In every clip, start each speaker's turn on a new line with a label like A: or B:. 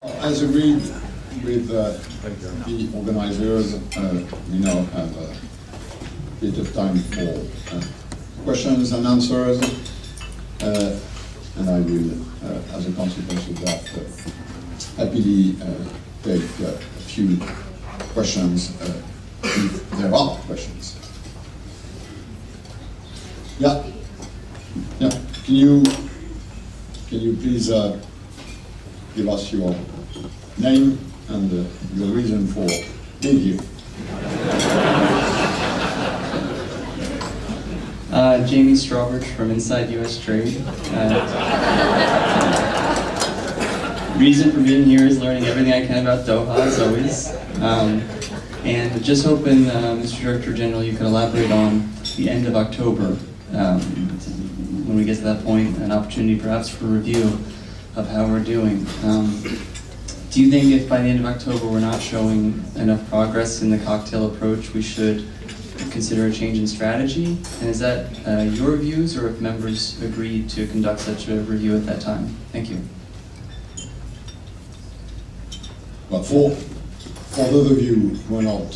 A: As agreed with the organizers, we now have a bit of time for questions and answers, and I will, as a consequence of that, happily take a few questions if there are questions. Yeah. Can you please give us your name and your reason for being here?
B: Jamie Strawbridge from Inside US Trade. Reason for being here is learning everything I can about Doha, as always. And just hoping, Mr. Director General, you could elaborate on the end of October, when we get to that point, an opportunity perhaps for review of how we're doing. Do you think if by the end of October we're not showing enough progress in the cocktail approach, we should consider a change in strategy? And is that your views, or if members agreed to conduct such a review at that time? Thank you.
A: Well, for those of you who are not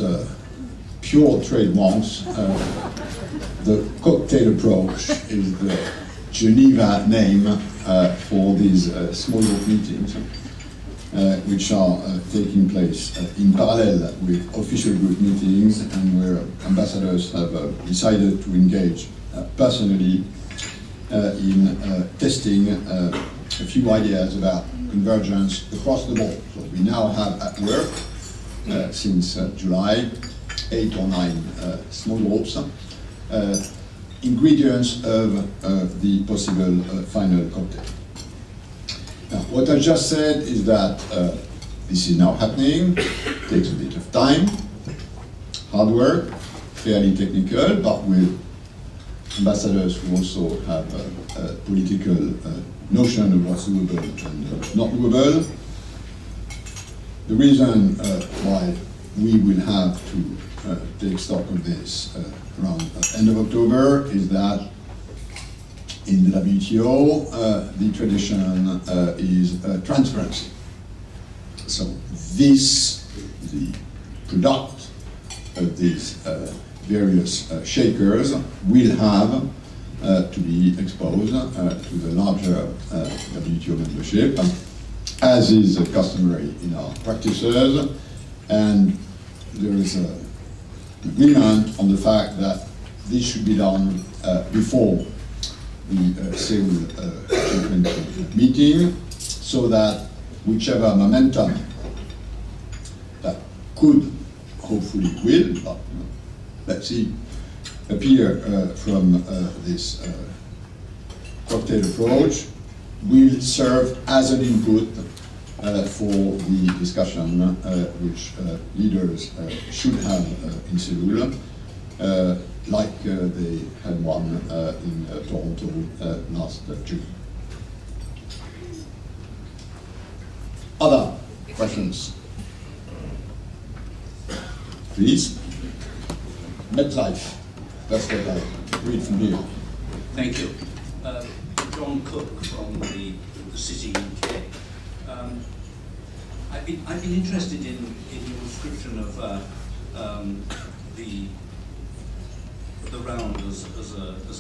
A: pure trade wonks, the cocktail approach is the Geneva name for these small group meetings, which are taking place in parallel with official group meetings, and where ambassadors have decided to engage personally in testing a few ideas about convergence across the board. So we now have at work, since July, 8 or 9 small groups, ingredients of the possible final cocktail. Now, what I just said is that this is now happening, takes a bit of time, hard work, fairly technical, but with ambassadors who also have a political notion of what's doable and not doable. The reason why we will have to take stock of this around end of October is that in the WTO, the tradition is transparency. So this, the product of these various shakers, will have to be exposed to the larger WTO membership, as is customary in our practices, and there is an agreement on the fact that this should be done before the Seoul G20 meeting, so that whichever momentum that could, hopefully will, but let's see, appear from this cocktail approach will serve as an input for the discussion which leaders should have in Seoul, like they had one in Toronto last June. Other questions? Please. MetLife. That's what I read from here.
C: Thank you. John Cook from the City UK. I've been interested in your description of the round as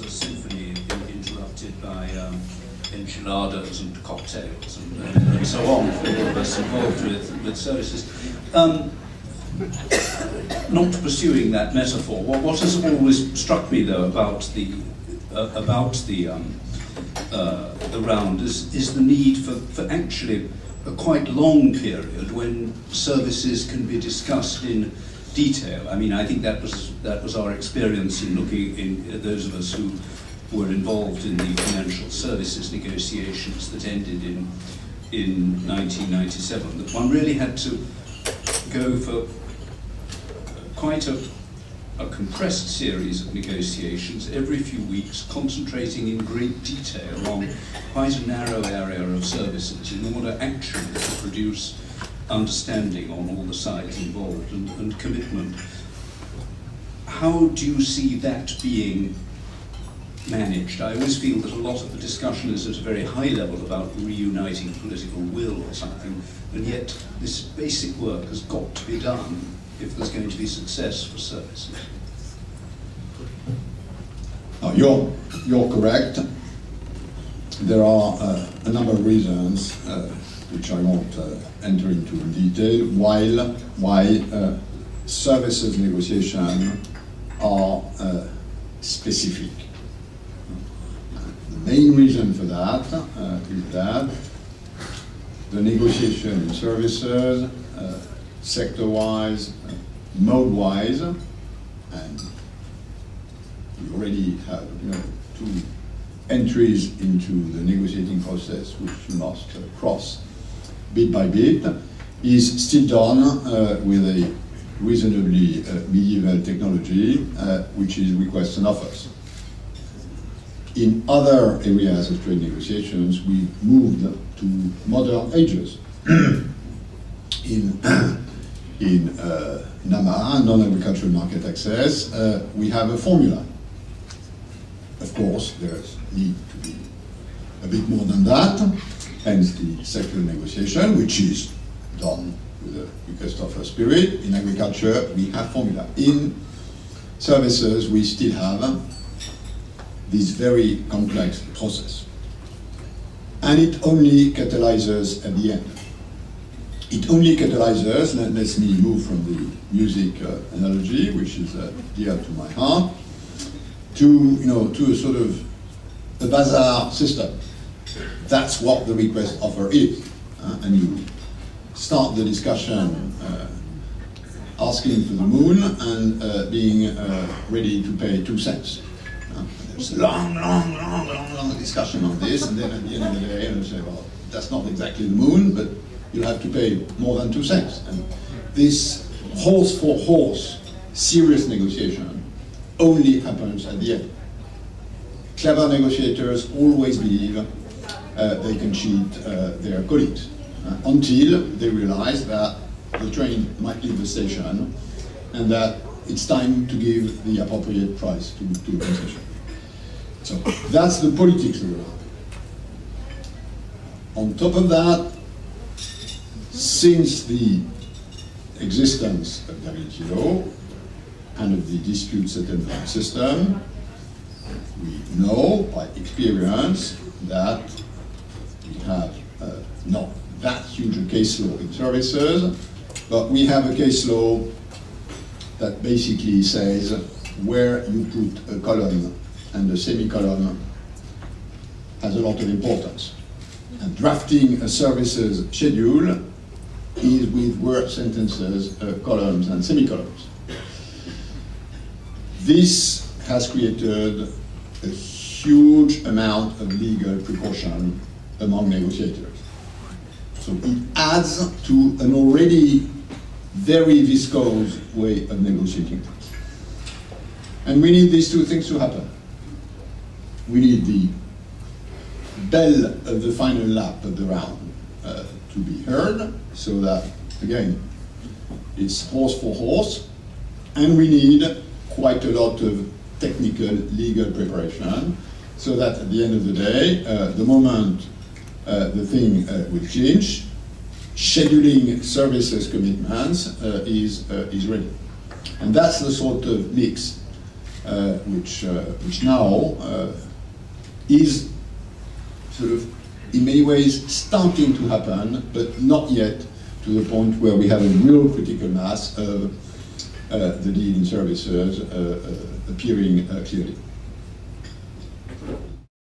C: a symphony interrupted by enchiladas and cocktails and so on for all of us involved with services. Not pursuing that metaphor, what has always struck me though about the round is the need for actually a quite long period when services can be discussed in detail. I mean, I think that was our experience in those of us who were involved in the financial services negotiations that ended in 1997. That one really had to go for quite a compressed series of negotiations every few weeks, concentrating in great detail on quite a narrow area of services in order actually to produce understanding on all the sides involved and commitment. How do you see that being managed. I always feel that a lot of the discussion is at a very high level about reuniting political will or something, and yet this basic work has got to be done if there's going to be success for services.
A: You're correct. There are a number of reasons, which I won't enter into in detail, why services negotiations are specific. The main reason for that is that the negotiation in services, sector-wise, mode-wise, and we already have two entries into the negotiating process which you must cross bit by bit, is still done with a reasonably medieval technology, which is requests and offers. In other areas of trade negotiations, we moved to modern ages. In NAMA, non-agricultural market access, we have a formula. Of course, there's need to be a bit more than that, hence the sectoral negotiation, which is done with a request offer spirit. In agriculture, we have formula. In services, we still have this very complex process. And it only catalyzes at the end. It only catalyzes, let me move from the music analogy, which is dear to my heart, to a sort of a bazaar system. That's what the request offer is. And you start the discussion asking for the moon and being ready to pay 2 cents. There's a long discussion on this, and then at the end of the day, you say, well, that's not exactly the moon, but you'll have to pay more than 2 cents. And this horse for horse serious negotiation only happens at the end. Clever negotiators always believe they can cheat their colleagues until they realize that the train might leave the station and that it's time to give the appropriate price to the concession. So that's the politics of it. On top of that, since the existence of WTO and of the dispute settlement system, we know by experience that we have not that huge a case law in services, but we have a case law that basically says where you put a column and a semicolon has a lot of importance. And drafting a services schedule is with word sentences, columns and semicolons. This has created a huge amount of legal precaution among negotiators. So it adds to an already very viscose way of negotiating things. And we need these two things to happen. We need the bell of the final lap of the round to be heard, so that, again, it's horse for horse, and we need quite a lot of technical legal preparation, so that at the end of the day, the moment the thing will change, scheduling services commitments is ready. And that's the sort of mix which now is sort of, in many ways, starting to happen, but not yet to the point where we have a real critical mass of the deal in services appearing clearly.